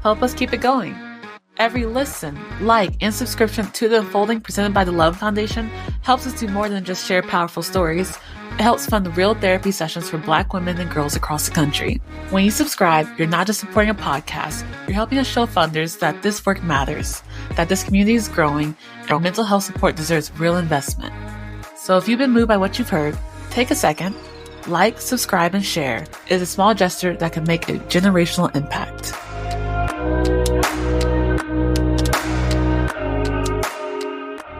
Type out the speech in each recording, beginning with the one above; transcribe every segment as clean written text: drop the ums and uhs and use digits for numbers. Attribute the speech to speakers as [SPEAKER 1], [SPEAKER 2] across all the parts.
[SPEAKER 1] Help us keep it going. Every listen, like, and subscription to The Unfolding presented by the Loveland Foundation helps us do more than just share powerful stories. It helps fund real therapy sessions for Black women and girls across the country. When you subscribe, you're not just supporting a podcast, you're helping us show funders that this work matters, that this community is growing, and our mental health support deserves real investment. So if you've been moved by what you've heard, take a second, like, subscribe, and share. It is a small gesture that can make a generational impact.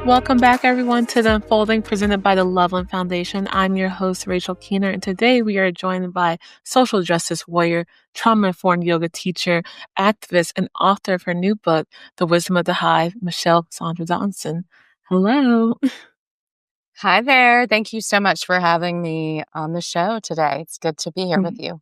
[SPEAKER 1] Welcome back, everyone, to The Unfolding presented by the Loveland Foundation. I'm your host, Rachel Keener, and today we are joined by social justice warrior, trauma-informed yoga teacher, activist, and author of her new book, The Wisdom of the Hive, Michelle Cassandra Johnson. Hello.
[SPEAKER 2] Hi there. Thank you so much for having me on the show today. It's good to be here with you.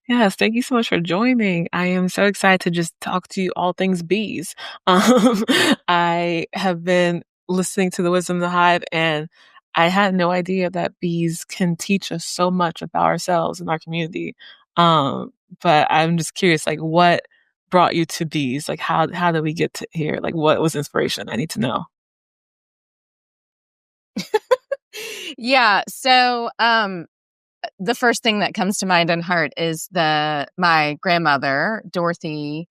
[SPEAKER 1] Yes, thank you so much for joining. I am so excited to just talk to you all things bees. I have been listening to The Wisdom of the Hive, and I had no idea that bees can teach us so much about ourselves and our community. But I'm just curious, like, what brought you to bees? Like, how did we get to here? Like, what was inspiration? I need to know.
[SPEAKER 2] Yeah. So, the first thing that comes to mind and heart is my grandmother, Dorothy,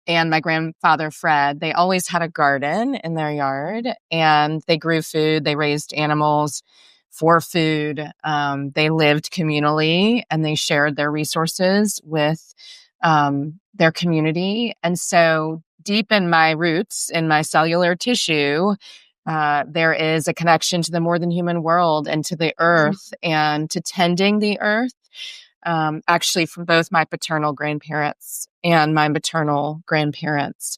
[SPEAKER 2] and my grandfather, Fred. They always had a garden in their yard, and they grew food. They raised animals for food. They lived communally, and they shared their resources with their community. And so deep in my roots, in my cellular tissue, there is a connection to the more than human world and to the earth and to tending the earth, actually from both my paternal grandparents and my maternal grandparents.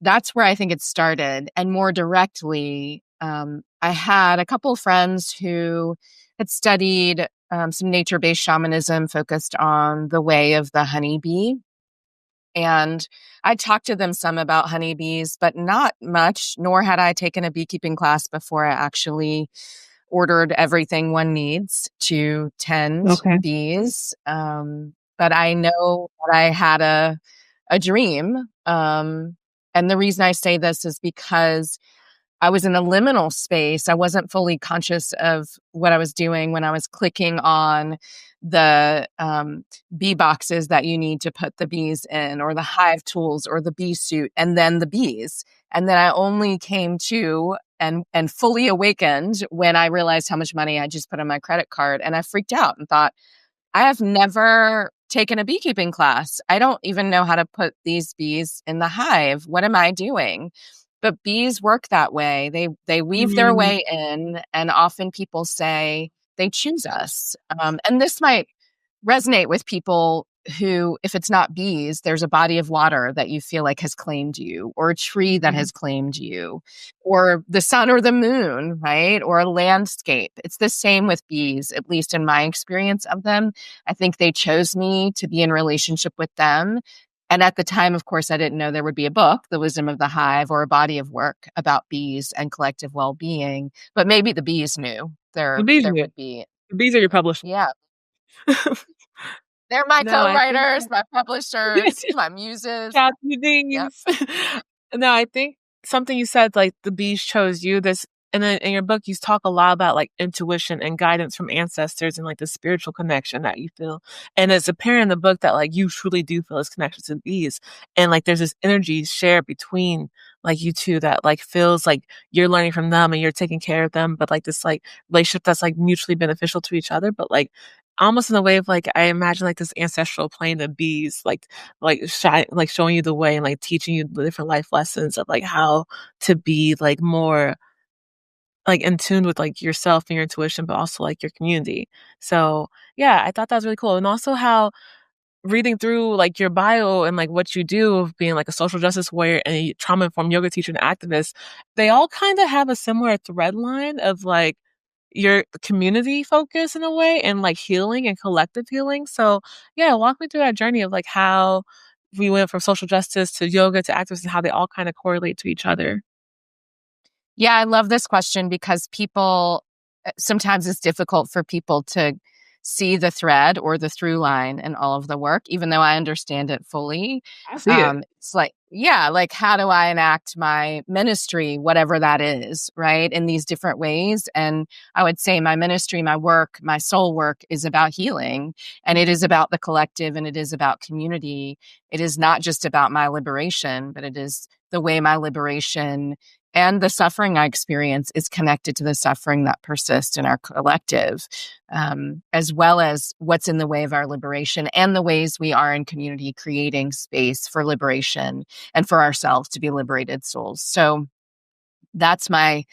[SPEAKER 2] That's where I think it started. And more directly, I had a couple of friends who had studied some nature-based shamanism focused on the way of the honeybee. And I talked to them some about honeybees, but not much, nor had I taken a beekeeping class before I actually ordered everything one needs to tend bees. But I know that I had a dream. And the reason I say this is because I was in a liminal space. I wasn't fully conscious of what I was doing when I was clicking on the bee boxes that you need to put the bees in, or the hive tools, or the bee suit, and then the bees. And then I only came to and fully awakened when I realized how much money I just put on my credit card. And I freaked out and thought, I have never taken a beekeeping class. I don't even know how to put these bees in the hive. What am I doing? But bees work that way. They weave their way in, and often people say they choose us. And this might resonate with people who, if it's not bees, there's a body of water that you feel like has claimed you, or a tree that has claimed you, or the sun or the moon, right? Or a landscape. It's the same with bees, at least in my experience of them. I think they chose me to be in relationship with them. And at the time, of course, I didn't know there would be a book, The Wisdom of the Hive, or a body of work about bees and collective well-being. But maybe the bees knew there would be.
[SPEAKER 1] The bees are your publisher.
[SPEAKER 2] Yeah. They're my co-writers, my publishers, my muses.
[SPEAKER 1] Yep. No, I think something you said, like the bees chose you. And then in your book, you talk a lot about like intuition and guidance from ancestors and like the spiritual connection that you feel. And it's apparent in the book that like you truly do feel this connection to bees. And like there's this energy shared between like you two that like feels like you're learning from them and you're taking care of them, but like this like relationship that's like mutually beneficial to each other, but like almost in a way of like I imagine like this ancestral plane of bees like showing you the way and like teaching you the different life lessons of like how to be like more like in tune with like yourself and your intuition, but also like your community. So yeah, I thought that was really cool. And also how reading through like your bio and like what you do of being like a social justice warrior and a trauma-informed yoga teacher and activist, they all kind of have a similar thread line of like your community focus in a way and like healing and collective healing. So yeah, walk me through that journey of like how we went from social justice to yoga to activism and how they all kind of correlate to each other.
[SPEAKER 2] Yeah, I love this question because sometimes it's difficult for people to see the thread or the through line in all of the work, even though I understand it fully.
[SPEAKER 1] I see it.
[SPEAKER 2] It's like, yeah, like how do I enact my ministry, whatever that is, right? In these different ways. And I would say my ministry, my work, my soul work is about healing, and it is about the collective, and it is about community. It is not just about my liberation, but it is the way my liberation and the suffering I experience is connected to the suffering that persists in our collective, as well as what's in the way of our liberation and the ways we are in community creating space for liberation and for ourselves to be liberated souls. So that's my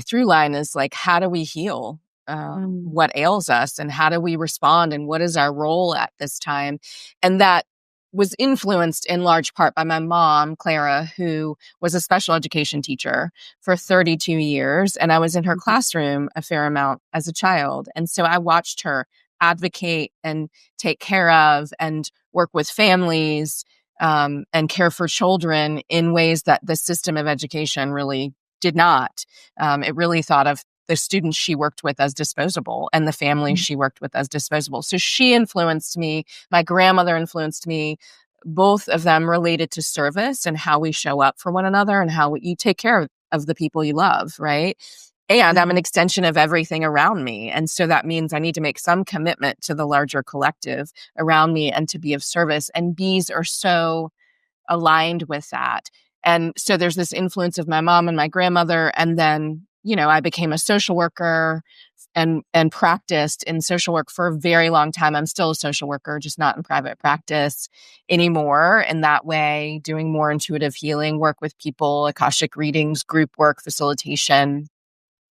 [SPEAKER 2] through line is like, how do we heal
[SPEAKER 1] Mm.
[SPEAKER 2] what ails us, and how do we respond, and what is our role at this time? And that was influenced in large part by my mom, Clara, who was a special education teacher for 32 years. And I was in her classroom a fair amount as a child. And so I watched her advocate and take care of and work with families, and care for children in ways that the system of education really did not. It really thought of the students she worked with as disposable and the families she worked with as disposable. So she influenced me. My grandmother influenced me. Both of them related to service and how we show up for one another and how you take care of the people you love, right? And I'm an extension of everything around me. And so that means I need to make some commitment to the larger collective around me and to be of service. And bees are so aligned with that. And so there's this influence of my mom and my grandmother. And then, I became a social worker and practiced in social work for a very long time. I'm still a social worker, just not in private practice anymore in that way, doing more intuitive healing work with people, Akashic readings, group work, facilitation,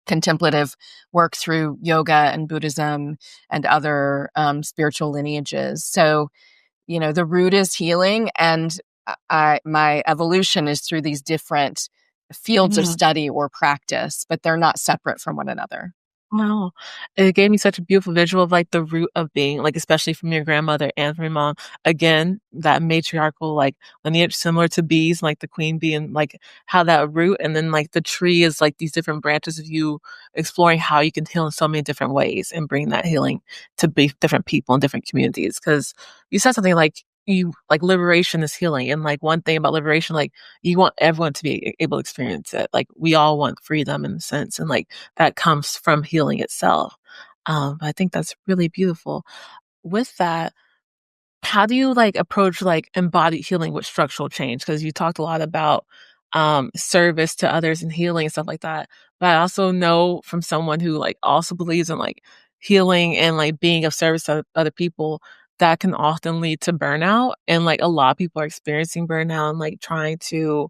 [SPEAKER 2] contemplative work through yoga and Buddhism and other spiritual lineages. So, the root is healing, and my evolution is through these different fields of
[SPEAKER 1] Yeah.
[SPEAKER 2] study or practice, but they're not separate from one another.
[SPEAKER 1] Wow. It gave me such a beautiful visual of, like, the root of being, like, especially from your grandmother and from your mom. Again, that matriarchal, like, lineage similar to bees, like the queen bee and, like, how that root and then, like, the tree is, like, these different branches of you exploring how you can heal in so many different ways and bring that healing to be different people in different communities. Because you said something like, liberation is healing, and, like, one thing about liberation, like, you want everyone to be able to experience it. Like, we all want freedom in a sense, and, like, that comes from healing itself. I think that's really beautiful. With that, how do you, like, approach, like, embodied healing with structural change? Because you talked a lot about, service to others and healing and stuff like that. But I also know from someone who, like, also believes in, like, healing and, like, being of service to other people, that can often lead to burnout. And, like, a lot of people are experiencing burnout and, like, trying to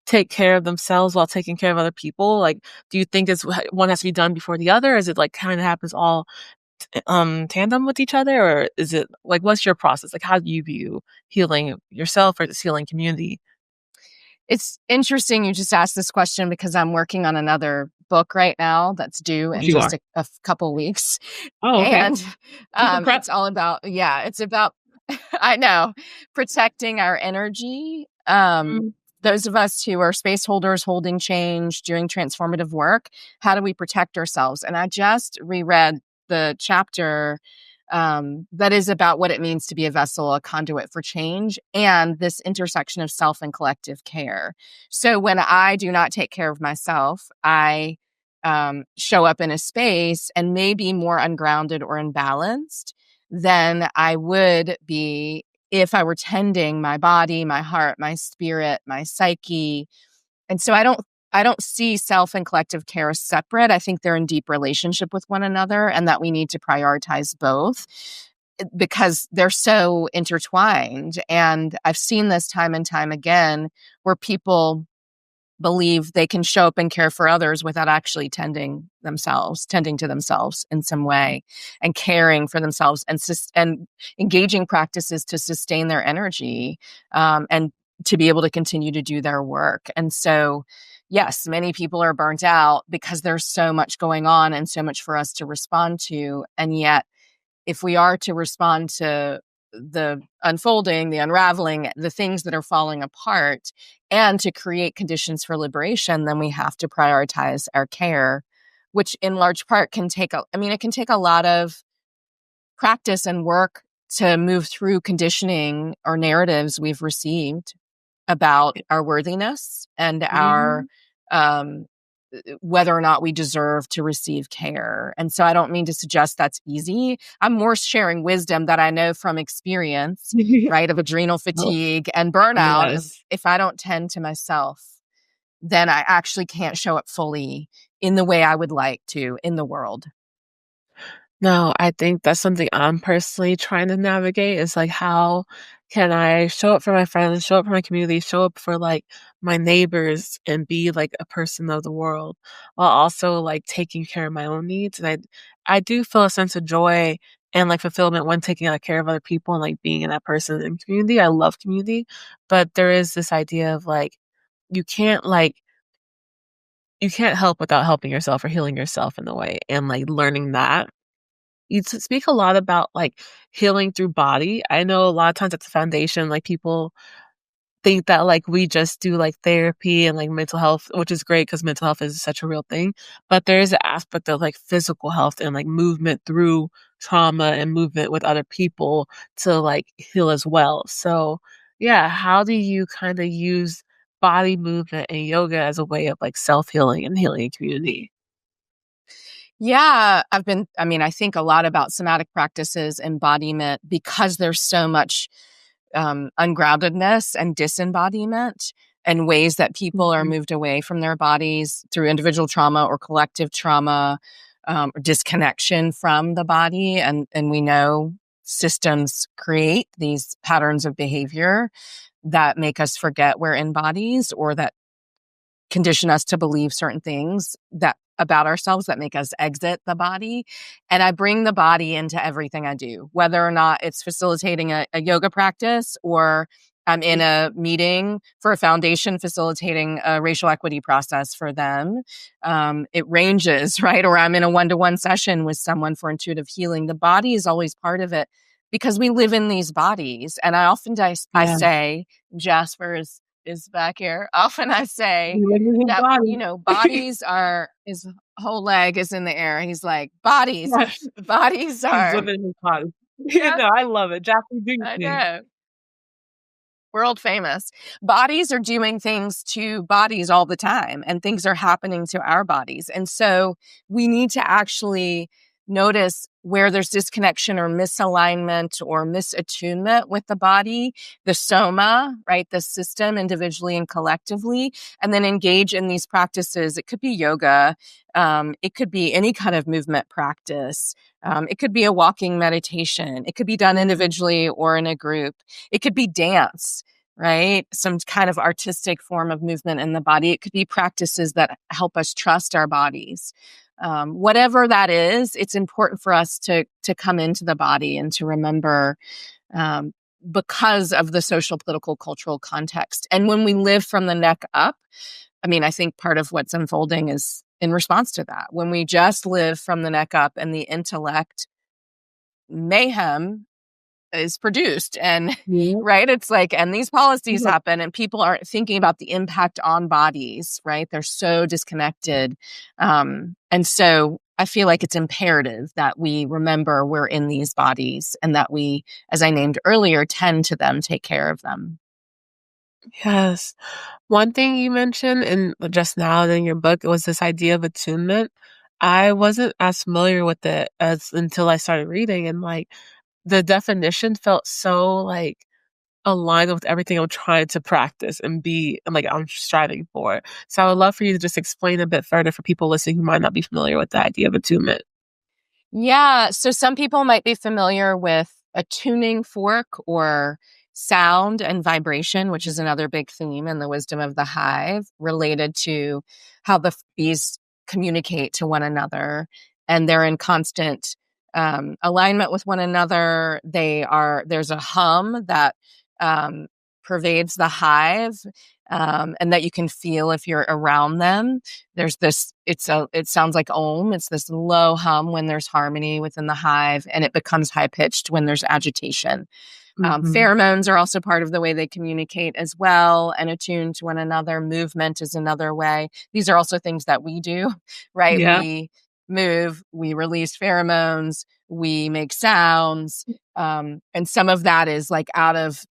[SPEAKER 1] take care of themselves while taking care of other people. Like, do you think one has to be done before the other? Is it, like, kinda happens all tandem with each other, or is it like, what's your process? Like, how do you view healing yourself versus healing community?
[SPEAKER 2] It's interesting you just asked this question because I'm working on another book right now that's due
[SPEAKER 1] If
[SPEAKER 2] in
[SPEAKER 1] you
[SPEAKER 2] just
[SPEAKER 1] are.
[SPEAKER 2] a couple weeks.
[SPEAKER 1] Oh, okay.
[SPEAKER 2] And
[SPEAKER 1] Keep it prep.
[SPEAKER 2] it's all about, yeah, it's about, I know, protecting our energy.
[SPEAKER 1] Mm,
[SPEAKER 2] Those of us who are space holders, holding change, doing transformative work, how do we protect ourselves? And I just reread the chapter that is about what it means to be a vessel, a conduit for change, and this intersection of self and collective care. So when I do not take care of myself, I show up in a space and may be more ungrounded or imbalanced than I would be if I were tending my body, my heart, my spirit, my psyche. And so I don't see self and collective care as separate. I think they're in deep relationship with one another, and that we need to prioritize both because they're so intertwined. And I've seen this time and time again where people believe they can show up and care for others without actually tending to themselves in some way, and caring for themselves, and engaging practices to sustain their energy, and to be able to continue to do their work. And so, yes, many people are burnt out because there's so much going on and so much for us to respond to. And yet, if we are to respond to the unfolding, the unraveling, the things that are falling apart, and to create conditions for liberation, then we have to prioritize our care, which in large part can take it can take a lot of practice and work to move through conditioning or narratives we've received about our worthiness and our um, whether or not we deserve to receive care. And so I don't mean to suggest that's easy. I'm more sharing wisdom that I know from experience, right, of adrenal
[SPEAKER 1] Oh,
[SPEAKER 2] fatigue and burnout.
[SPEAKER 1] yes.
[SPEAKER 2] If I don't tend to myself, then I actually can't show up fully in the way I would like to in the world.
[SPEAKER 1] No, I think that's something I'm personally trying to navigate is like, how can I show up for my friends, show up for my community, show up for like my neighbors and be like a person of the world while also like taking care of my own needs. And I do feel a sense of joy and like fulfillment when taking like, care of other people and like being in that person in community. I love community, but there is this idea of like, you can't like, you can't help without helping yourself or healing yourself in a way and like learning that speak a lot about, like, healing through body. I know a lot of times at the foundation, like, people think that, like, we just do, like, therapy and, like, mental health, which is great because mental health is such a real thing, but there is an aspect of, like, physical health and, like, movement through trauma and movement with other people to, like, heal as well. So, yeah, how do you kinda use body movement and yoga as a way of, like, self-healing and healing a community?
[SPEAKER 2] Yeah, I think a lot about somatic practices, embodiment, because there's so much ungroundedness and disembodiment and ways that people are
[SPEAKER 1] Mhm.
[SPEAKER 2] moved away from their bodies through individual trauma or collective trauma, or disconnection from the body. And we know systems create these patterns of behavior that make us forget we're in bodies or that condition us to believe certain things that about ourselves that make us exit the body. And I bring the body into everything I do, whether or not it's facilitating a yoga practice or I'm in a meeting for a foundation facilitating a racial equity process for them. It ranges, right? Or I'm in a one-to-one session with someone for intuitive healing. The body is always part of it because we live in these bodies. And I
[SPEAKER 1] Yeah.
[SPEAKER 2] say, Jasper is back here. Often I say
[SPEAKER 1] You in his
[SPEAKER 2] that,
[SPEAKER 1] body.
[SPEAKER 2] bodies are, his whole leg is in the air. He's like, bodies,
[SPEAKER 1] Yes.
[SPEAKER 2] bodies
[SPEAKER 1] He's
[SPEAKER 2] are,
[SPEAKER 1] living his body.
[SPEAKER 2] yes,
[SPEAKER 1] No, I love it. Japanese do
[SPEAKER 2] I
[SPEAKER 1] thing.
[SPEAKER 2] know. World famous. Bodies are doing things to bodies all the time, and things are happening to our bodies. And so we need to actually notice where there's disconnection or misalignment or misattunement with the body, the soma, right? The system individually and collectively, and then engage in these practices. It could be yoga. It could be any kind of movement practice. It could be a walking meditation. It could be done individually or in a group. It could be dance, right? Some kind of artistic form of movement in the body. It could be practices that help us trust our bodies. Whatever that is, it's important for us to come into the body and to remember um, because of the social, political, cultural context. And when we live from the neck up, I think part of what's unfolding is in response to that. When we just live from the neck up and the intellect, mayhem is produced and
[SPEAKER 1] Yeah.
[SPEAKER 2] right, it's like, and these policies
[SPEAKER 1] Yeah.
[SPEAKER 2] happen and people aren't thinking about the impact on bodies, right? They're so disconnected. And so I feel like it's imperative that we remember we're in these bodies and that we, as I named earlier, tend to them, take care of them.
[SPEAKER 1] Yes. One thing you mentioned in just now in your book was this idea of attunement. I wasn't as familiar with it as until I started reading, and like the definition felt so like aligned with everything I'm trying to practice and be and like I'm striving for. So I would love for you to just explain a bit further for people listening who might not be familiar with the idea of attunement.
[SPEAKER 2] Yeah. So some people might be familiar with a tuning fork or sound and vibration, which is another big theme in the wisdom of the hive related to how the bees communicate to one another. And they're in constant alignment with one another. There's a hum that um, pervades the hive and that you can feel if you're around them. There's this, it sounds like Om. It's this low hum when there's harmony within the hive, and it becomes high pitched when there's agitation.
[SPEAKER 1] Mhm.
[SPEAKER 2] Pheromones are also part of the way they communicate as well and attune to one another. Movement is another way. These are also things that we do, right?
[SPEAKER 1] Yeah.
[SPEAKER 2] move, we release pheromones, we make sounds. And some of that is like out of,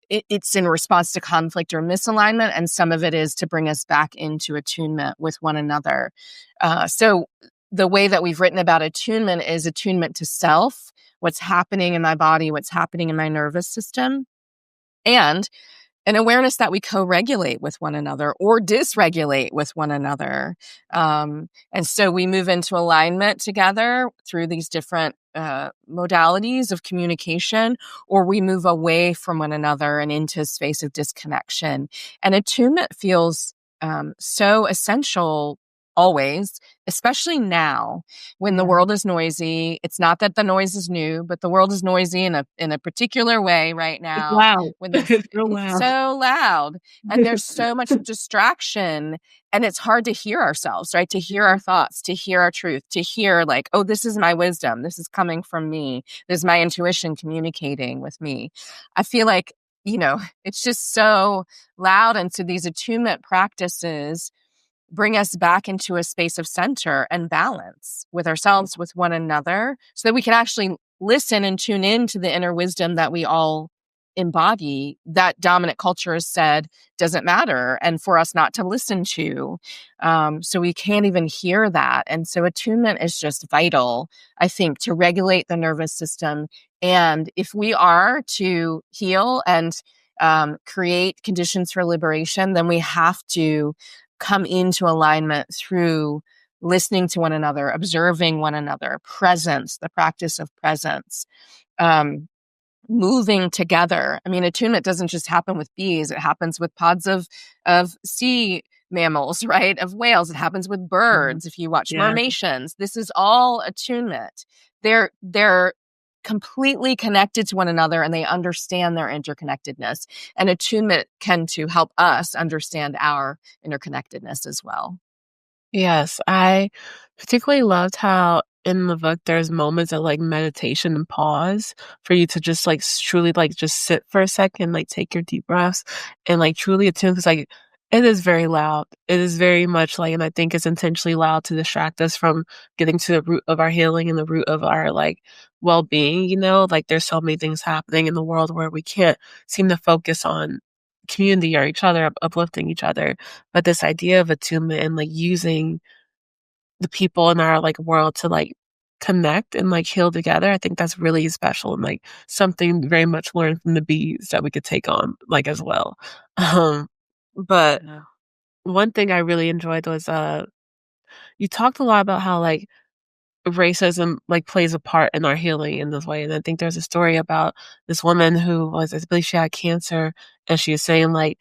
[SPEAKER 2] it's in response to conflict or misalignment. And some of it is to bring us back into attunement with one another. So the way that we've written about attunement is attunement to self, what's happening in my body, what's happening in my nervous system, and an awareness that we co-regulate with one another or dysregulate with one another. And so we move into alignment together through these different modalities of communication, or we move away from one another and into a space of disconnection. And attunement feels so essential always, especially now when the world is noisy. It's not that the noise is new, but the world is noisy in a particular way right
[SPEAKER 1] It's
[SPEAKER 2] now.
[SPEAKER 1] loud.
[SPEAKER 2] When
[SPEAKER 1] It's real
[SPEAKER 2] it's
[SPEAKER 1] loud.
[SPEAKER 2] so loud and there's so much distraction, and it's hard to hear ourselves, right? To hear our thoughts, to hear our truth, to hear like, oh, this is my wisdom. This is coming from me. This is my intuition communicating with me. I feel like, it's just so loud. And so these attunement practices bring us back into a space of center and balance with ourselves, with one another, so that we can actually listen and tune in to the inner wisdom that we all embody, that dominant culture has said doesn't matter, and for us not to listen to. So we can't even hear that. And so attunement is just vital, I think, to regulate the nervous system. And if we are to heal and create conditions for liberation, then we have to come into alignment through listening to one another, observing one another, presence, the practice of presence, moving together. I mean, attunement doesn't just happen with bees. It happens with pods of sea mammals, right? Of whales. It happens with birds. If you watch
[SPEAKER 1] Yeah.
[SPEAKER 2] mermations, this is all attunement. They're completely connected to one another, and they understand their interconnectedness. And attunement can to help us understand our interconnectedness as well.
[SPEAKER 1] Yes, I particularly loved how in the book there's moments of like meditation and pause for you to just like truly like just sit for a second, like take your deep breaths and like truly attune because like it is very loud. It is very much like, and I think it's intentionally loud to distract us from getting to the root of our healing and the root of our like well being, like there's so many things happening in the world where we can't seem to focus on community or each other, uplifting each other. But this idea of attunement and like using the people in our like world to like connect and like heal together, I think that's really special and like something very much learned from the bees that we could take on like as well. Um, but
[SPEAKER 2] Yeah.
[SPEAKER 1] one thing I really enjoyed was you talked a lot about how like racism like plays a part in our healing in this way. And I think there's a story about this woman who was, I believe she had cancer, and she was saying like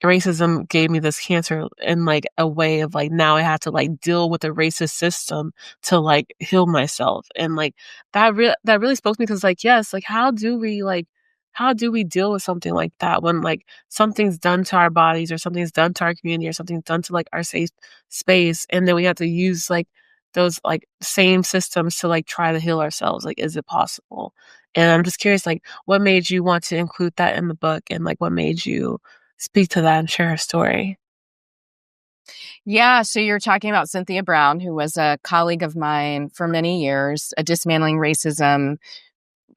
[SPEAKER 1] racism gave me this cancer in like a way of like now I have to like deal with the racist system to like heal myself. And like that really spoke to me because like yes, like how do we deal with something like that when like something's done to our bodies or something's done to our community or something's done to like our safe space, and then we have to use like those like same systems to like try to heal ourselves. Like, is it possible? And I'm just curious, like, what made you want to include that in the book, and like what made you speak to that and share her story?
[SPEAKER 2] Yeah, so you're talking about Cynthia Brown, who was a colleague of mine for many years, a dismantling racism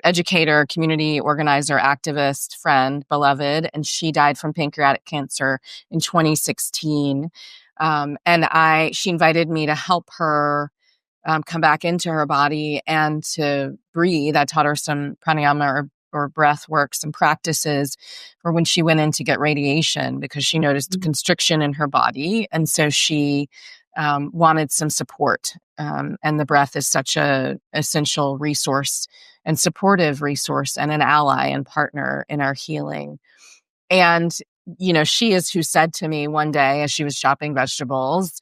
[SPEAKER 2] educator, community organizer, activist, friend, beloved, and she died from pancreatic cancer in 2016. She invited me to help her come back into her body and to breathe. I taught her some pranayama or breath work, some practices for when she went in to get radiation because she noticed constriction in her body. And so she wanted some support. And the breath is such a essential resource and supportive resource and an ally and partner in our healing. And, she is who said to me one day as she was chopping vegetables,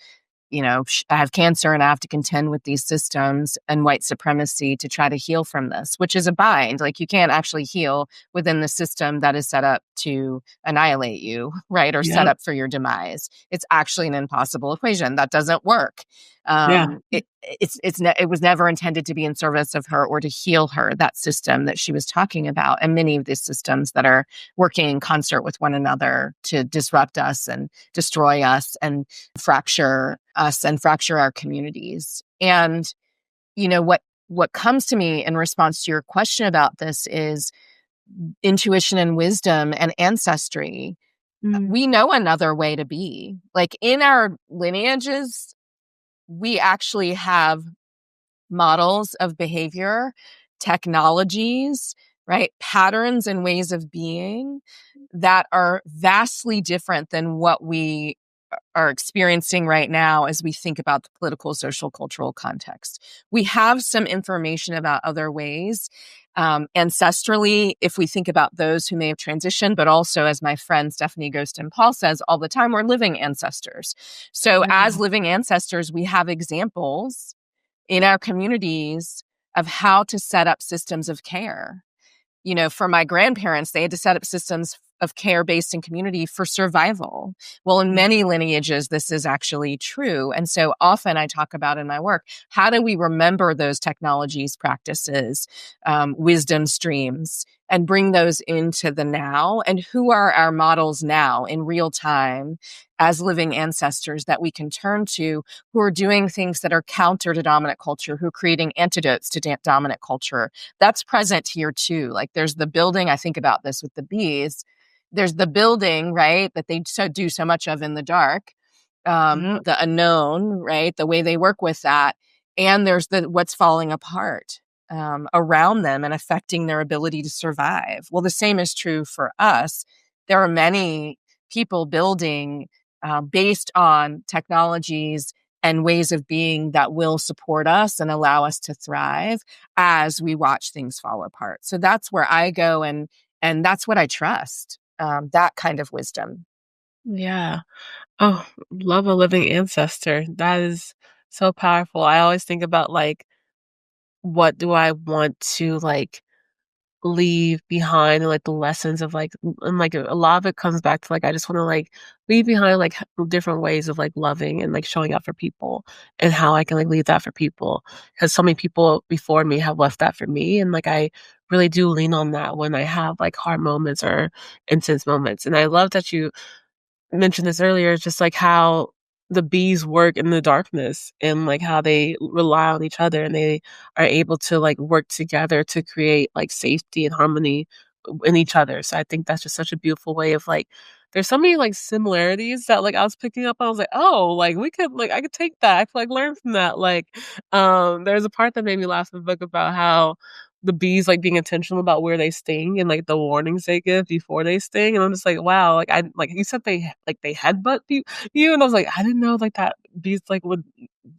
[SPEAKER 2] I have cancer and I have to contend with these systems and white supremacy to try to heal from this, which is a bind. Like you can't actually heal within the system that is set up to annihilate you, right? Or set
[SPEAKER 1] Yeah.
[SPEAKER 2] up for your demise. It's actually an impossible equation that doesn't work.
[SPEAKER 1] Yeah.
[SPEAKER 2] It was never intended to be in service of her or to heal her, that system that she was talking about. And many of these systems that are working in concert with one another to disrupt us and destroy us and fracture us and fracture our communities. And, what comes to me in response to your question about this is intuition and wisdom and ancestry.
[SPEAKER 1] Mm.
[SPEAKER 2] We know another way to be. Like in our lineages, we actually have models of behavior, technologies, right? Patterns and ways of being that are vastly different than what we are experiencing right now as we think about the political, social, cultural context. We have some information about other ways. Ancestrally, if we think about those who may have transitioned, but also, as my friend Stephanie Ghostin Paul says all the time, we're living ancestors. So,
[SPEAKER 1] Yeah.
[SPEAKER 2] as living ancestors, we have examples in our communities of how to set up systems of care. For my grandparents, they had to set up systems of care based in community for survival. Well, in many lineages, this is actually true. And so often I talk about in my work, how do we remember those technologies, practices, wisdom streams, and bring those into the now? And who are our models now in real time as living ancestors that we can turn to, who are doing things that are counter to dominant culture, who are creating antidotes to dominant culture? That's present here too. Like there's the building, I think about this with the bees. There's the building, right, that they do so much of in the dark,
[SPEAKER 1] Yep.
[SPEAKER 2] the unknown, right, the way they work with that. And there's what's falling apart around them and affecting their ability to survive. Well, the same is true for us. There are many people building based on technologies and ways of being that will support us and allow us to thrive as we watch things fall apart. So that's where I go, and that's what I trust, that kind of wisdom.
[SPEAKER 1] Yeah. Oh, love a living ancestor. That is so powerful. I always think about, like, what do I want to, like, leave behind and, like, the lessons of, like and, like, a lot of it comes back to, like, I just wanna, like, leave behind, like, different ways of, like, loving and, like, showing up for people and how I can, like, leave that for people because so many people before me have left that for me, and, like, I really do lean on that when I have, like, hard moments or intense moments, and I love that you mentioned this earlier, just like how the bees work in the darkness and like how they rely on each other and they are able to like work together to create like safety and harmony in each other. So I think that's just such a beautiful way of like there's so many like similarities that like I was picking up on. I was like, oh, like we could like I could take that. I could like learn from that. Like there's a part that made me laugh in the book about how the bees like being intentional about where they sting and like the warnings they give before they sting. And I'm just like, wow, like I like you said they headbutt you and I was like, I didn't know like that bees like would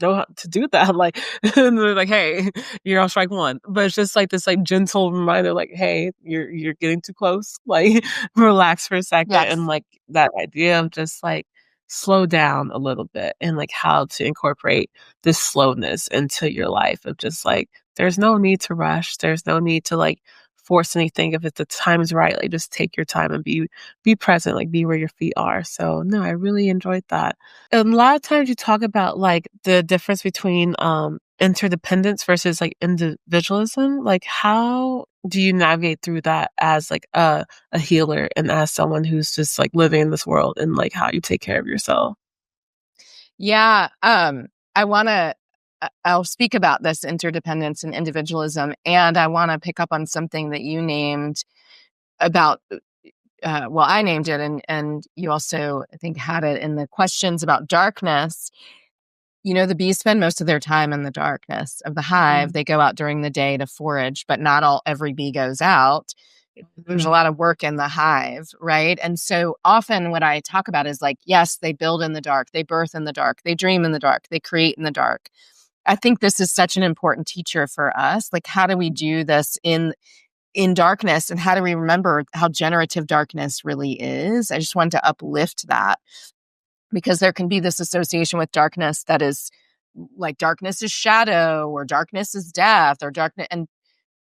[SPEAKER 1] know how to do that. Like and they're like, hey, you're on strike one. But it's just like this like gentle reminder, like, hey, you're getting too close. Like relax for a second and
[SPEAKER 2] Yes.
[SPEAKER 1] like that idea of just like slow down a little bit and like how to incorporate this slowness into your life of just like there's no need to rush. There's no need to like force anything. If the time is right, like just take your time and be present, like be where your feet are. So no, I really enjoyed that. And a lot of times you talk about like the difference between interdependence versus like individualism. Like how do you navigate through that as like a healer and as someone who's just like living in this world and like how you take care of yourself?
[SPEAKER 2] Yeah. I want to, I'll speak about this interdependence and individualism. And I want to pick up on something that you named about, well, I named it, and you also, I think, had it in the questions about darkness. The bees spend most of their time in the darkness of the hive.
[SPEAKER 1] Mhm.
[SPEAKER 2] They go out during the day to forage, but not every bee goes out. There's a
[SPEAKER 1] Mhm.
[SPEAKER 2] lot of work in the hive, right? And so often what I talk about is like, yes, they build in the dark, they birth in the dark, they dream in the dark, they create in the dark. I think this is such an important teacher for us. Like, how do we do this in darkness, and how do we remember how generative darkness really is? I just wanted to uplift that because there can be this association with darkness that is like darkness is shadow or darkness is death or darkness. And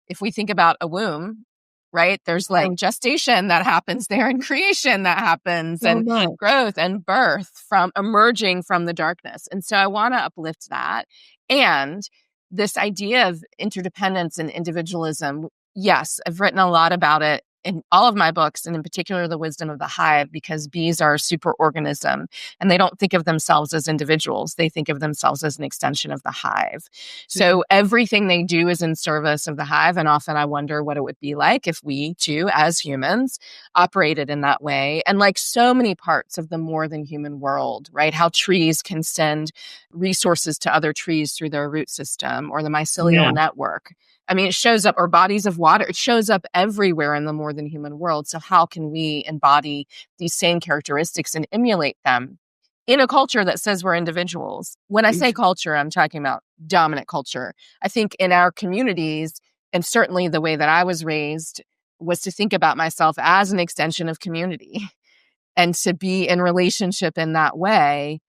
[SPEAKER 2] if we think about a womb, right, there's like
[SPEAKER 1] Oh,
[SPEAKER 2] gestation that happens there and creation that happens
[SPEAKER 1] so
[SPEAKER 2] and
[SPEAKER 1] much.
[SPEAKER 2] growth and birth from emerging from the darkness. And so I want to uplift that. And this idea of interdependence and individualism, yes, I've written a lot about it in all of my books, and in particular, The Wisdom of the Hive, because bees are a superorganism and they don't think of themselves as individuals. They think of themselves as an extension of the hive. So everything they do is in service of the hive. And often I wonder what it would be like if we too, as humans, operated in that way. And like so many parts of the more than human world, right? How trees can send resources to other trees through their root system, or the mycelial
[SPEAKER 1] Yeah.
[SPEAKER 2] network. I mean, it shows up, or bodies of water, it shows up everywhere in the more than human world. So how can we embody these same characteristics and emulate them in a culture that says we're individuals? When I say culture, I'm talking about dominant culture. I think in our communities, and certainly the way that I was raised, was to think about myself as an extension of community and to be in relationship in that way.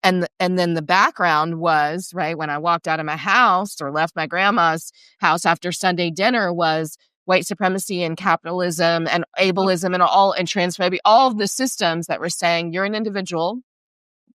[SPEAKER 2] And then the background was, right, when I walked out of my house or left my grandma's house after Sunday dinner, was white supremacy and capitalism and ableism and transphobia, all of the systems that were saying you're an individual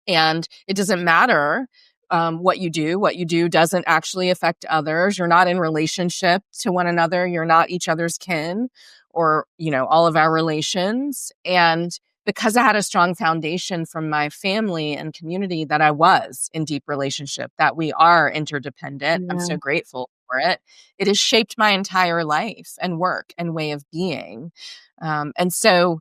[SPEAKER 2] and it doesn't matter what you do. What you do doesn't actually affect others. You're not in relationship to one another. You're not each other's kin, or, all of our relations. And because I had a strong foundation from my family and community that I was in deep relationship, that we are interdependent, I'm so grateful for it. It has shaped my entire life and work and way of being. And so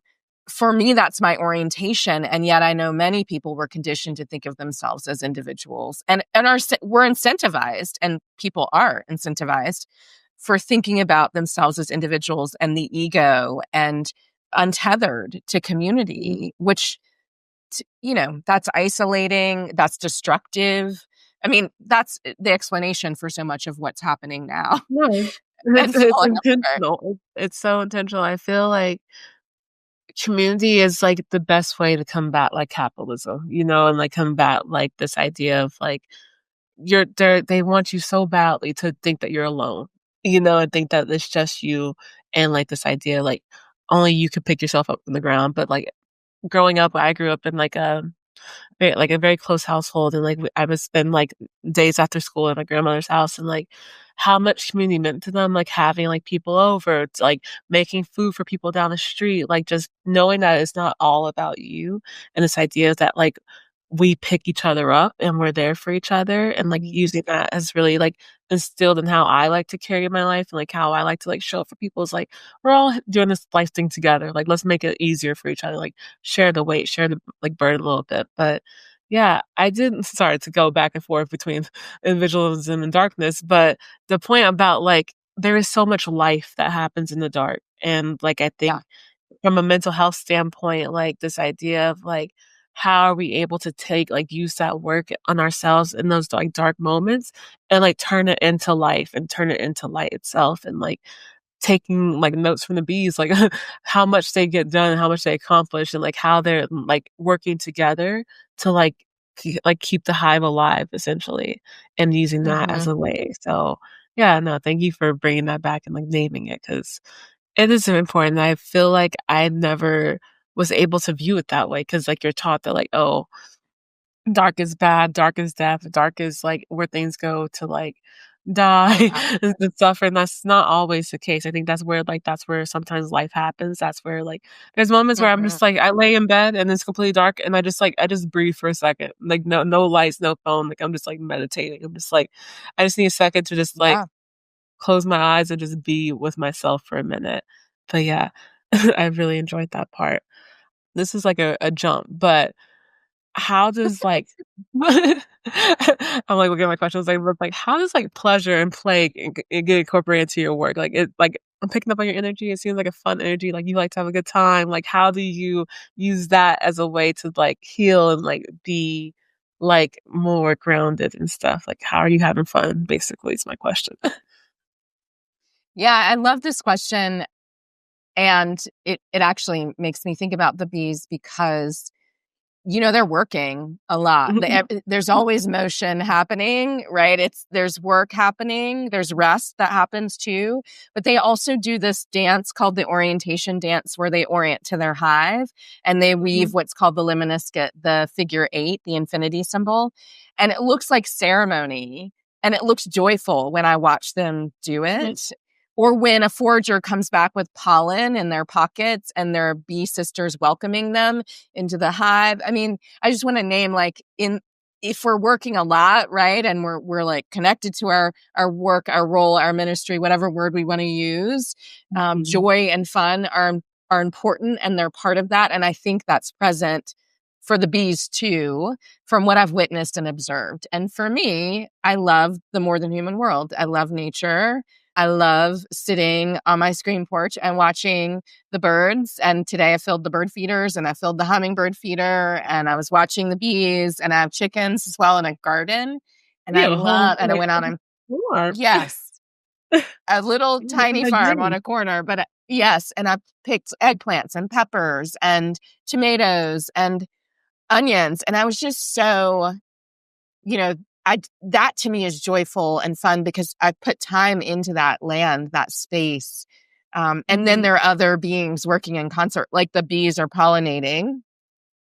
[SPEAKER 2] for me, that's my orientation. And yet I know many people were conditioned to think of themselves as individuals and we're incentivized, and people are incentivized for thinking about themselves as individuals and the ego, and untethered to community, which, that's isolating, that's destructive. I mean, that's the explanation for so much of what's happening now.
[SPEAKER 1] No,
[SPEAKER 2] And
[SPEAKER 1] it's
[SPEAKER 2] falling apart.
[SPEAKER 1] intentional. It's so intentional. I feel like community is, like, the best way to combat, like, capitalism, and, like, combat, like, this idea of, like, they want you so badly to think that you're alone, and think that it's just you, and, like, this idea, like, only you could pick yourself up from the ground. But, like, growing up, I grew up in, like, a very close household, and, like, I would spend, like, days after school at my grandmother's house, and, like, how much community meant to them, like, having, like, people over, to, like, making food for people down the street, like, just knowing that it's not all about you, and this idea that, like, we pick each other up and we're there for each other, and, like, using that as really, like, instilled in how I like to carry my life, and, like, how I like to, like, show up for people is, like, we're all doing this life thing together, like, let's make it easier for each other, like, share the weight, share the, like, burden a little bit. But yeah, I didn't sorry to go back and forth between individualism and darkness, but the point about, like, there is so much life that happens in the dark, and, like, I think
[SPEAKER 2] Yeah.
[SPEAKER 1] from a mental health standpoint, like, this idea of, like, how are we able to use that work on ourselves in those, like, dark moments, and, like, turn it into life and turn it into light itself, and, like, taking, like, notes from the bees, like, how much they get done, how much they accomplish, and, like, how they're, like, working together to, like, keep the hive alive, essentially, and using that as
[SPEAKER 2] Mhm.
[SPEAKER 1] a way. So, yeah, no, thank you for bringing that back and, like, naming it, because it is important. I feel like I never was able to view it that way, because, like, you're taught that, like, "Oh, dark is bad, dark is death, dark is, like, where things go to, like, die
[SPEAKER 2] Yeah.
[SPEAKER 1] and stuff," and that's not always the case. I think that's where sometimes life happens. That's where, like, there's moments where I'm
[SPEAKER 2] Mhm.
[SPEAKER 1] just, like, I lay in bed and it's completely dark, and I just breathe for a second. Like, no lights, no phone, like, I'm just, like, meditating. I'm just, like, I just need a second to just, like,
[SPEAKER 2] Yeah.
[SPEAKER 1] close my eyes and just be with myself for a minute. But yeah, I really enjoyed that part. This is like a jump, but how does, like I'm, like, looking at my questions, like, how does, like, pleasure and play get incorporated into your work? I'm picking up on your energy, it seems like a fun energy, like, you like to have a good time, like, how do you use that as a way to, like, heal and, like, be, like, more grounded and stuff? Like, how are you having fun, basically, is my question.
[SPEAKER 2] Yeah, I love this question. And it actually makes me think about the bees because, they're working a lot. There's always motion happening, right? There's work happening. There's rest that happens too. But they also do this dance called the orientation dance, where they orient to their hive and they weave what's called the lemniscate, the figure 8, the infinity symbol. And it looks like ceremony and it looks joyful when I watch them do it. or when a forager comes back with pollen in their pockets and their bee sisters welcoming them into the hive. I mean, I just want to name like if we're working a lot, right? And we're like connected to our work, our role, our ministry, whatever word we want to use,
[SPEAKER 1] Mhm.
[SPEAKER 2] joy and fun are important and they're part of that. And I think that's present for the bees too, from what I've witnessed and observed. And for me, I love the more than human world. I love nature. I love sitting on my screen porch and watching the birds. And today I filled the bird feeders and I filled the hummingbird feeder and I was watching the bees and I have chickens as well in a garden. And
[SPEAKER 1] You have a whole,
[SPEAKER 2] and I
[SPEAKER 1] like,
[SPEAKER 2] went out and
[SPEAKER 1] farm.
[SPEAKER 2] yes, a little
[SPEAKER 1] You
[SPEAKER 2] tiny
[SPEAKER 1] had
[SPEAKER 2] farm on
[SPEAKER 1] greens.
[SPEAKER 2] a corner, but yes. And I picked eggplants and peppers and tomatoes and onions. And I was just so, you know, that to me is joyful and fun because I put time into that land, that space. And then
[SPEAKER 1] Mhm.
[SPEAKER 2] there are other beings working in concert, like the bees are pollinating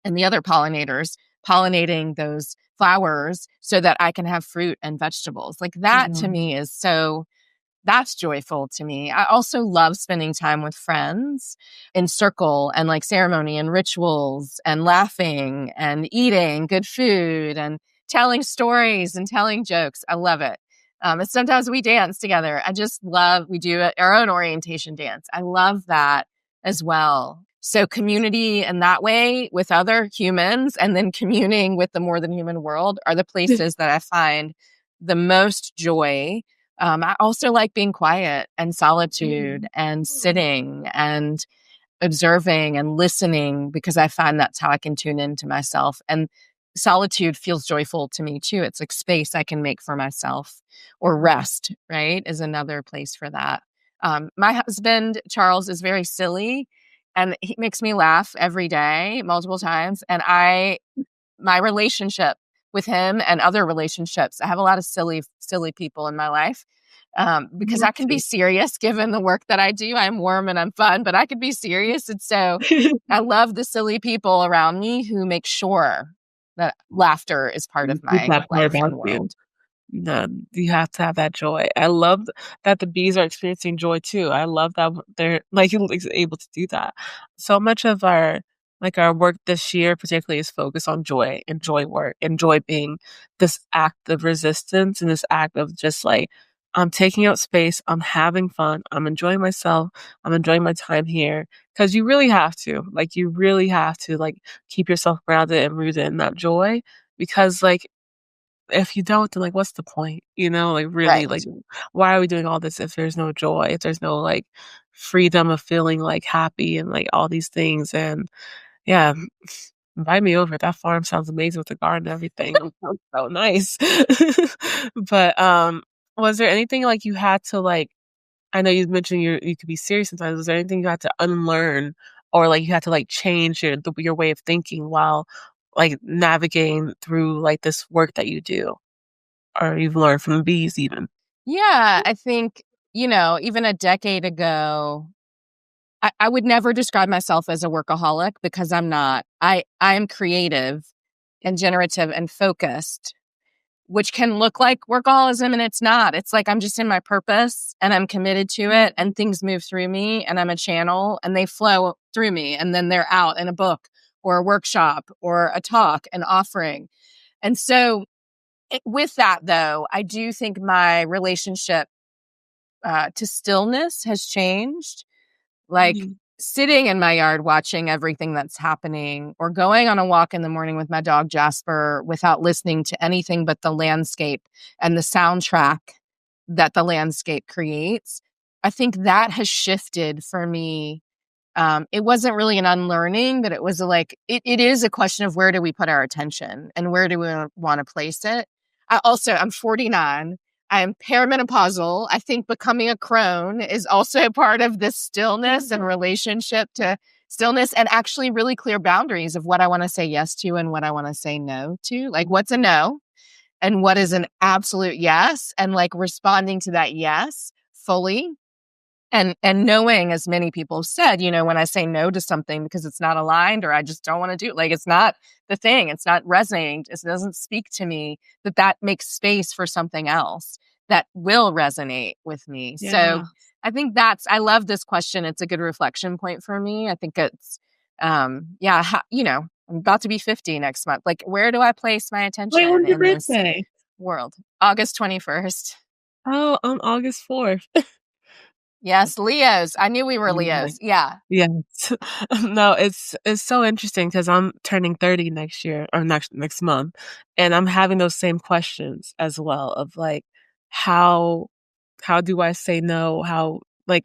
[SPEAKER 2] and the other pollinators pollinating those flowers so that I can have fruit and vegetables. Like that to
[SPEAKER 1] Mhm.
[SPEAKER 2] me is so that's joyful to me. I also love spending time with friends in circle and like ceremony and rituals and laughing and eating good food and telling stories and telling jokes. I love it. And sometimes we dance together. We do our own orientation dance. I love that as well. So community in that way with other humans and then communing with the more than human world are the places that I find the most joy. I also like being quiet and solitude
[SPEAKER 1] Mhm.
[SPEAKER 2] and sitting and observing and listening because I find that's how I can tune into myself. And solitude feels joyful to me too. It's like space I can make for myself or rest, right? Is another place for that. My husband, Charles, is very silly and he makes me laugh every day, multiple times. And my relationship with him and other relationships. I have a lot of silly people in my life because
[SPEAKER 1] Me
[SPEAKER 2] I can be
[SPEAKER 1] too.
[SPEAKER 2] serious given the work that I do. I'm warm and I'm fun, but I can be serious. And so I love the silly people around me who make sure that laughter is part
[SPEAKER 1] You
[SPEAKER 2] of
[SPEAKER 1] keep
[SPEAKER 2] my
[SPEAKER 1] that part
[SPEAKER 2] life
[SPEAKER 1] about
[SPEAKER 2] and
[SPEAKER 1] you.
[SPEAKER 2] world.
[SPEAKER 1] No, you have to have that joy. I love that the bees are experiencing joy too. I love that they're like able to do that. So much of our our work this year particularly is focused on joy and joy work and joy being this act of resistance and this act of just like I'm taking out space, I'm having fun, I'm enjoying myself, I'm enjoying my time here. Cause you really have to. Like you really have to keep yourself grounded and rooted in that joy because if you don't, then, what's the point? Really,
[SPEAKER 2] Right.
[SPEAKER 1] why are we doing all this if there's no joy, if there's no, freedom of feeling, happy and, all these things, and yeah, invite me over. That farm sounds amazing with the garden and everything. It sounds so nice. But, was there anything, you had to, I know you mentioned you could be serious sometimes. Was there anything you had to unlearn or, you had to, change your way of thinking while, navigating through, this work that you do? Or you've learned from bees even.
[SPEAKER 2] Yeah. I think, even a decade ago, I would never describe myself as a workaholic because I'm not. I am creative and generative and focused, which can look like workaholism and it's not. It's like I'm just in my purpose and I'm committed to
[SPEAKER 1] Mhm.
[SPEAKER 2] it and things move through me and I'm a channel and they flow through me and then they're out in a book or a workshop or a talk, an offering. And so with that though, I do think my relationship to stillness has changed, like
[SPEAKER 1] Mhm.
[SPEAKER 2] sitting in my yard watching everything that's happening or going on a walk in the morning with my dog Jasper without listening to anything but the landscape and the soundtrack that the landscape creates. I think that has shifted for me. It wasn't really an unlearning, but it was it is a question of where do we put our attention and where do we want to place it. I'm 49. I'm perimenopausal. I think becoming a crone is also part of this stillness and relationship to stillness and actually really clear boundaries of what I want to say yes to and what I want to say no to. Like what's a no and what is an absolute yes, and responding to that yes fully. And knowing, as many people have said, when I say no to something because it's not aligned or I just don't want to do it, it's not the thing, it's not resonating, it doesn't speak to me, that makes space for something else that will resonate with me. So
[SPEAKER 1] Yeah.
[SPEAKER 2] I think I love this question. It's a good reflection point for me. I think it's, I'm about to be 50 next month. Like, where do I place my
[SPEAKER 1] Wait,
[SPEAKER 2] attention
[SPEAKER 1] when's your
[SPEAKER 2] in this
[SPEAKER 1] birthday?
[SPEAKER 2] world? August 21st.
[SPEAKER 1] Oh, on August 4th.
[SPEAKER 2] Yes, Leos. I knew we were
[SPEAKER 1] Yeah.
[SPEAKER 2] Leos. Yeah.
[SPEAKER 1] Yes. No, it's so interesting because 'cause I'm turning 30 next year or next month, and I'm having those same questions as well of, like, how how do I say no? How like,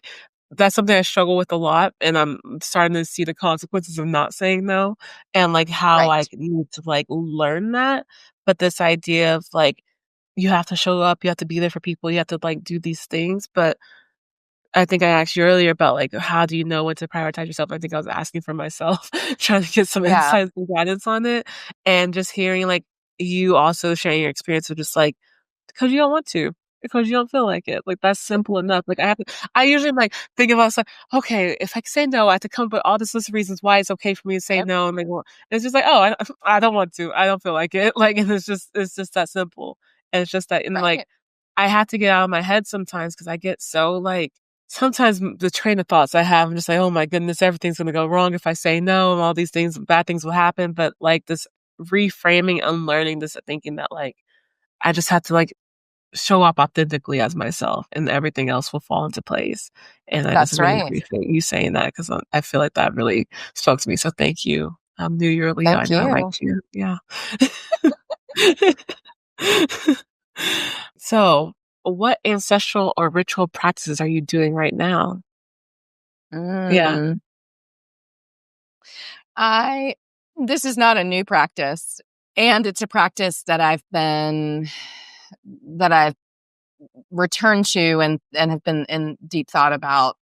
[SPEAKER 1] that's something I struggle with a lot, and I'm starting to see the consequences of not saying no and, like, how I
[SPEAKER 2] Right.
[SPEAKER 1] need to, like, learn that, but this idea of, like, you have to show up, you have to be there for people, you have to, like, do these things, but I think I asked you earlier about, like, how do you know when to prioritize yourself? I think I was asking for myself, trying to get some
[SPEAKER 2] Yeah.
[SPEAKER 1] insights and guidance on it, and just hearing, like, you also sharing your experience of just, like, because you don't want to, because you don't feel like it, like, that's simple enough, like, I usually, like, think about, like, "Okay, if I say no, I have to come up with all this list of reasons why it's okay for me to say
[SPEAKER 2] Yep.
[SPEAKER 1] no," and, like, well, it's just like, "Oh, I don't want to, I don't feel like it," like, and it's just that simple, and it's just that and, like,
[SPEAKER 2] Right.
[SPEAKER 1] I have to get out of my head sometimes because I get so, like sometimes the train of thoughts I have, I'm just like, "Oh my goodness, everything's gonna go wrong if I say no, and all these things bad things will happen," but, like, this reframing, unlearning this thinking that, like, I just have to, like, show up authentically as myself, and everything else will fall into place, and I just
[SPEAKER 2] That's
[SPEAKER 1] really
[SPEAKER 2] right.
[SPEAKER 1] appreciate you saying that 'cause, I feel like that really spoke to me, so thank you. I'm New Year Leo, I
[SPEAKER 2] Thank
[SPEAKER 1] know I
[SPEAKER 2] you.
[SPEAKER 1] liked you. Yeah. So, what ancestral or ritual practices are you doing right now? Yeah.
[SPEAKER 2] Mm. I This is not a new practice, and it's a practice that I've returned to and have been in deep thought about.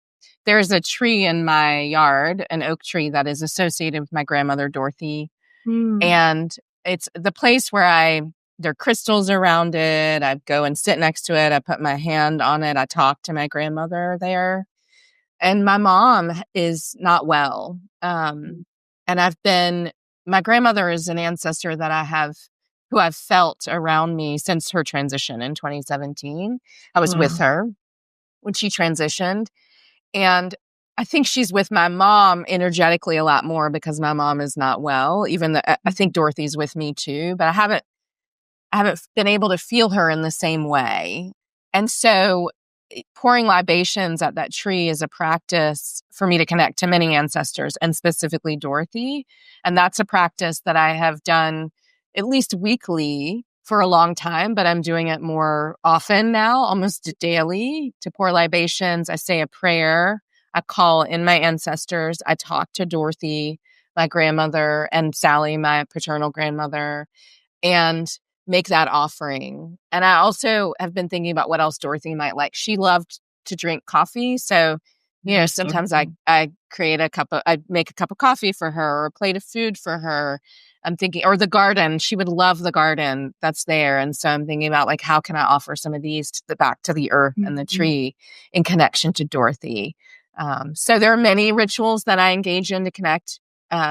[SPEAKER 2] There's a tree in my yard, an oak tree that is associated with my grandmother Dorothy,
[SPEAKER 1] Mm.
[SPEAKER 2] and it's the place where there are crystals around it. I go and sit next to it. I put my hand on it. I talk to my grandmother there. And my mom is not well. And my grandmother is an ancestor who I've felt around me since her transition in 2017. I was with
[SPEAKER 1] Wow.
[SPEAKER 2] her when she transitioned. And I think she's with my mom energetically a lot more because my mom is not well, even though I think Dorothy's with me too, but I haven't been able to feel her in the same way. And so pouring libations at that tree is a practice for me to connect to many ancestors and specifically Dorothy. And that's a practice that I have done at least weekly for a long time, but I'm doing it more often now, almost daily to pour libations. I say a prayer. I call in my ancestors. I talk to Dorothy, my grandmother, and Sally, my paternal grandmother, and make that offering. And I also have been thinking about what else Dorothy might like. She loved to drink coffee. So,
[SPEAKER 1] So
[SPEAKER 2] sometimes
[SPEAKER 1] cool.
[SPEAKER 2] I make a cup of coffee for her or a plate of food for her. I'm thinking, or the garden, she would love the garden that's there. And so I'm thinking about like, how can I offer some of these back to the earth and the
[SPEAKER 1] Mhm.
[SPEAKER 2] tree in connection to Dorothy? So there are many rituals that I engage in to connect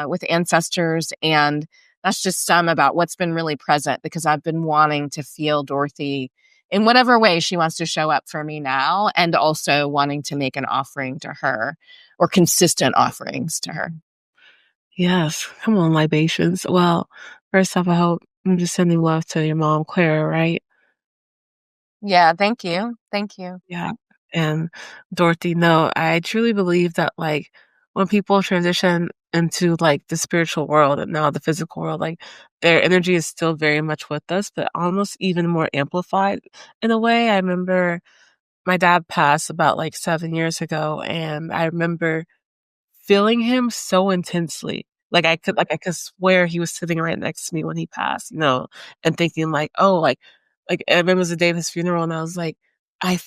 [SPEAKER 2] with ancestors, and that's just some about what's been really present because I've been wanting to feel Dorothy in whatever way she wants to show up for me now, and also wanting to make an offering to her or consistent offerings to her.
[SPEAKER 1] Yes. Come on, libations. Well, first off, I hope I'm just sending love to your mom, Clara, right?
[SPEAKER 2] Yeah, thank you. Thank you.
[SPEAKER 1] Yeah. And Dorothy, no, I truly believe that, like, when people transition into, like, the spiritual world and now the physical world, like, their energy is still very much with us, but almost even more amplified in a way. I remember my dad passed about, like, 7 years ago, and I remember feeling him so intensely. Like, I could swear he was sitting right next to me when he passed, and thinking like, "Oh," like, I remember it was the day of his funeral, and I was like, I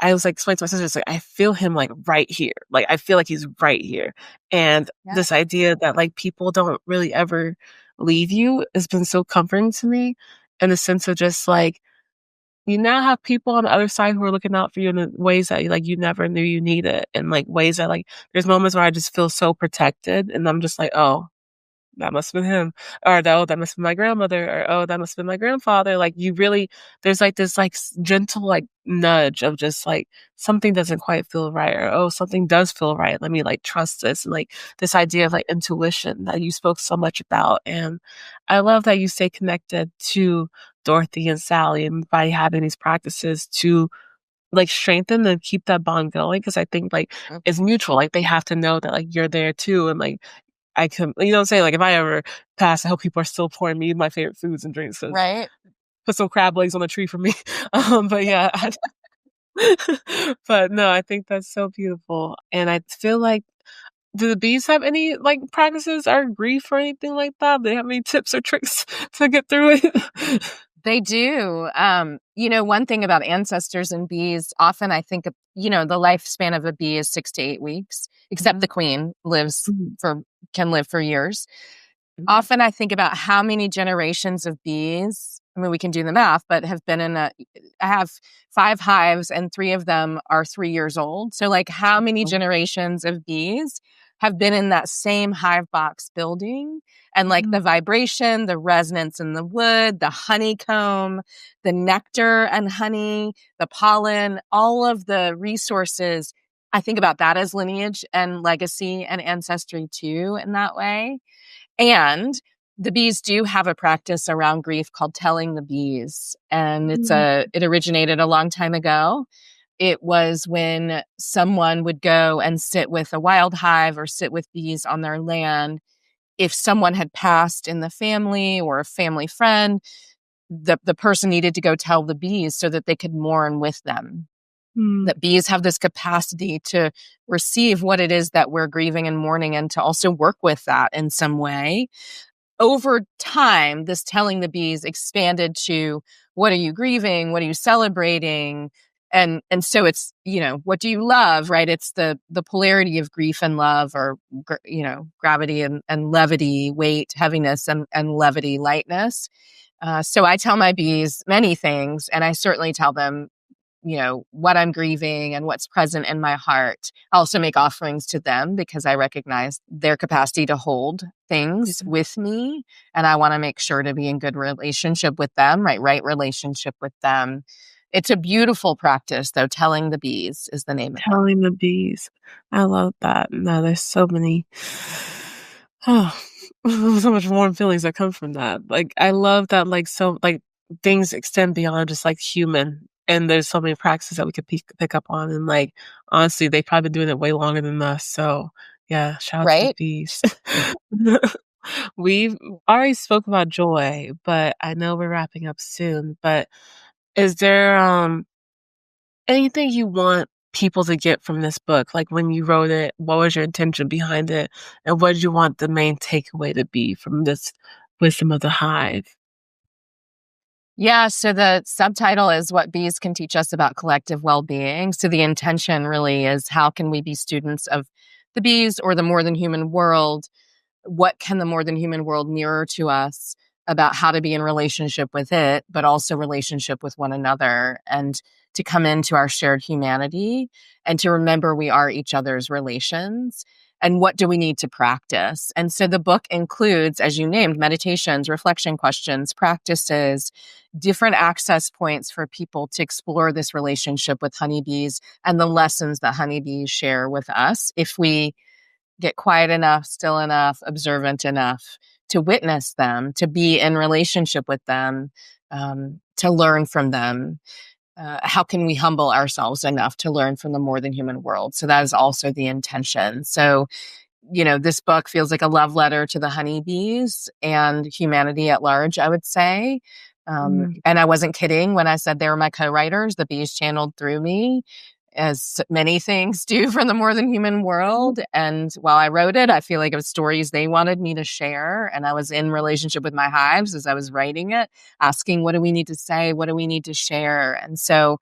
[SPEAKER 1] was, like, explaining to my sister, like, "I feel him, like, right here. Like, I feel like he's right here." And
[SPEAKER 2] Yeah.
[SPEAKER 1] this idea that, like, people don't really ever leave you has been so comforting to me in the sense of just, like, you now have people on the other side who are looking out for you in the ways that, like, you never knew you needed, and, like, ways that, like there's moments where I just feel so protected, and I'm just like, "Oh." that must have been him, or oh, that must have been my grandmother, or oh, that must have been my grandfather. Like you really, there's like this like gentle like nudge of just like something doesn't quite feel right, or oh, something does feel right. Let me like trust this, and like this idea of like intuition that you spoke so much about. And I love that you stay connected to Dorothy and Sally, and by having these practices to like strengthen and keep that bond going. Cause I think like it's mutual. Like they have to know that like you're there too. And like I can, you know what I'm saying? Like if I ever pass, I hope people are still pouring me my favorite foods and drinks. So
[SPEAKER 2] Right.
[SPEAKER 1] put some crab legs on the tree for me. But yeah, but no, I think that's so beautiful. And I feel like, do the bees have any like practices or grief or anything like that? Do they have any tips or tricks to get through it?
[SPEAKER 2] They do. One thing about ancestors and bees, often I think of, the lifespan of a bee is 6 to 8 weeks, except the queen
[SPEAKER 1] Mhm.
[SPEAKER 2] can live for years.
[SPEAKER 1] Mhm.
[SPEAKER 2] Often I think about how many generations of bees, I mean, we can do the math, but have been I have 5 hives and 3 of them are 3 years old. So like how many generations of bees have been in that same hive box building, and like the
[SPEAKER 1] Mhm.
[SPEAKER 2] vibration, the resonance in the wood, the honeycomb, the nectar and honey, the pollen, all of the resources. I think about that as lineage and legacy and ancestry too, in that way. And the bees do have a practice around grief called telling the bees. And
[SPEAKER 1] Mhm.
[SPEAKER 2] it originated a long time ago. It was when someone would go and sit with a wild hive or sit with bees on their land. If someone had passed in the family or a family friend, the person needed to go tell the bees so that they could mourn with them.
[SPEAKER 1] Mm.
[SPEAKER 2] That bees have this capacity to receive what it is that we're grieving and mourning, and to also work with that in some way. Over time, this telling the bees expanded to, what are you grieving? What are you celebrating? And so it's, what do you love, right? It's the polarity of grief and love, or, gravity and levity, weight, heaviness, and levity, lightness. So I tell my bees many things, and I certainly tell them, what I'm grieving and what's present in my heart. I also make offerings to them because I recognize their capacity to hold things
[SPEAKER 1] Yeah.
[SPEAKER 2] with me. And I want to make sure to be in good relationship with them, right relationship with them. It's a beautiful practice, though. Telling the bees is the name of it.
[SPEAKER 1] Telling the bees. I love that. No, there's so many oh, so much warm feelings that come from that. Like, I love that, like, so like, things extend beyond just, like, human, and there's so many practices that we could pick up on, and, like, honestly, they've probably been doing it way longer than us, so, yeah, shout out to the
[SPEAKER 2] Right?
[SPEAKER 1] bees. We've already spoke about joy, but I know we're wrapping up soon, but is there, anything you want people to get from this book? Like, when you wrote it, what was your intention behind it? And what did you want the main takeaway to be from this Wisdom of the Hive?
[SPEAKER 2] Yeah, so the subtitle is What Bees Can Teach Us About Collective Well-Being. So the intention really is, how can we be students of the bees or the more than human world? What can the more than human world mirror to us about how to be in relationship with it, but also relationship with one another, and to come into our shared humanity, and to remember we are each other's relations, and what do we need to practice? And so the book includes, as you named, meditations, reflection questions, practices, different access points for people to explore this relationship with honeybees and the lessons that honeybees share with us, if we get quiet enough, still enough, observant enough to witness them, to be in relationship with them, to learn from them. How can we humble ourselves enough to learn from the more than human world? So that is also the intention. So, this book feels like a love letter to the honeybees and humanity at large, I would say.
[SPEAKER 1] Mm,
[SPEAKER 2] And I wasn't kidding when I said they were my co-writers. The bees channeled through me, as many things do from the more than human world. And while I wrote it, I feel like it was stories they wanted me to share. And I was in relationship with my hives as I was writing it, asking, what do we need to say? What do we need to share? And so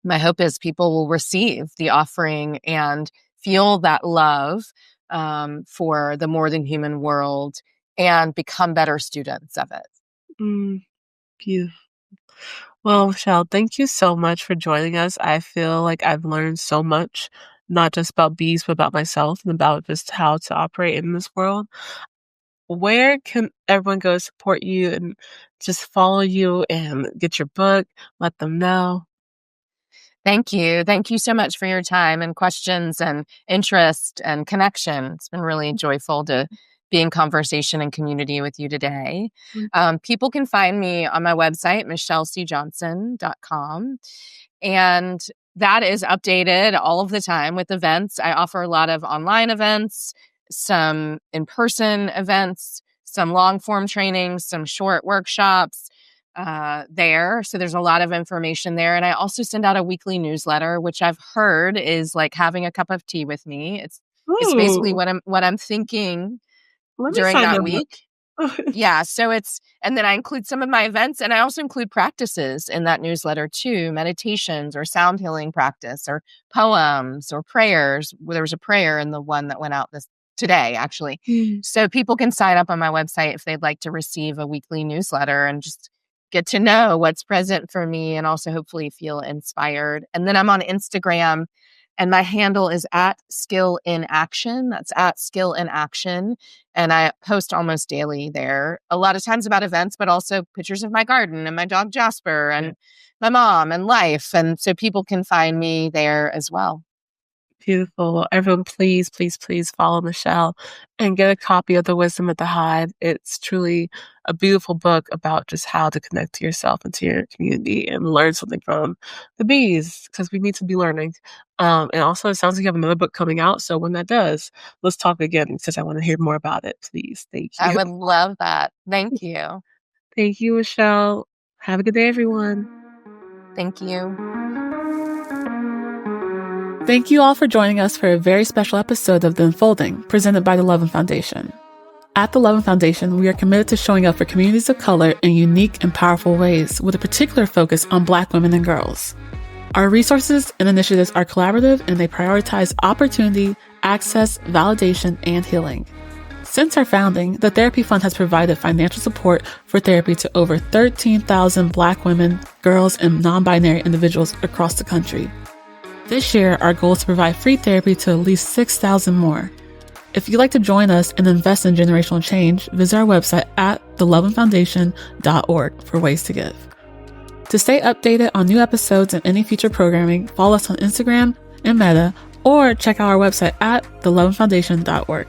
[SPEAKER 2] my hope is people will receive the offering and feel that love, for the more than human world, and become better students of it.
[SPEAKER 1] mm, beautiful. Well, Michelle, thank you so much for joining us. I feel like I've learned so much, not just about bees, but about myself and about just how to operate in this world. where can everyone go support you and just follow you and get your book? Let them know.
[SPEAKER 2] Thank you. Thank you so much for your time and questions and interest and connection. It's been really joyful to be in conversation and community with you today. People can find me on my website, michellecjohnson.com. And that is updated all of the time with events. I offer a lot of online events, some in-person events, some long-form trainings, some short workshops there. So there's a lot of information there. And I also send out a weekly newsletter, which I've heard is like having a cup of tea with me. It's basically
[SPEAKER 1] Ooh,
[SPEAKER 2] what I'm thinking
[SPEAKER 1] let me
[SPEAKER 2] during
[SPEAKER 1] sign
[SPEAKER 2] that
[SPEAKER 1] them up.
[SPEAKER 2] week. Yeah. So and then I include some of my events, and I also include practices in that newsletter too, meditations or sound healing practice or poems or prayers. Well, there was a prayer in the one that went out today, actually.
[SPEAKER 1] Mm.
[SPEAKER 2] So people can sign up on my website if they'd like to receive a weekly newsletter and just get to know what's present for me and also hopefully feel inspired. And then I'm on Instagram, and my handle is at Skill in Action. That's at Skill in Action. And I post almost daily there, a lot of times about events, but also pictures of my garden and my dog Jasper and my mom and life. And so people can find me there as well.
[SPEAKER 1] Beautiful. Everyone, please, please, please follow Michelle and get a copy of The Wisdom of the Hive. It's truly a beautiful book about just how to connect to yourself and to your community and learn something from the bees, because we need to be learning. And also, it sounds like you have another book coming out. So when that does, let's talk again because I want to hear more about it, please. Thank
[SPEAKER 2] I
[SPEAKER 1] you.
[SPEAKER 2] would love that. Thank you.
[SPEAKER 1] Thank you, Michelle. Have a good day, everyone.
[SPEAKER 2] Thank you.
[SPEAKER 1] Thank you all for joining us for a very special episode of The Unfolding, presented by the Loveland Foundation. At the Loveland Foundation, we are committed to showing up for communities of color in unique and powerful ways, with a particular focus on Black women and girls. Our resources and initiatives are collaborative, and they prioritize opportunity, access, validation, and healing. Since our founding, the Therapy Fund has provided financial support for therapy to over 13,000 Black women, girls, and non-binary individuals across the country. This year, our goal is to provide free therapy to at least 6,000 more. If you'd like to join us and invest in generational change, visit our website at thelovelandfoundation.org for ways to give. To stay updated on new episodes and any future programming, follow us on Instagram and Meta, or check out our website at thelovelandfoundation.org.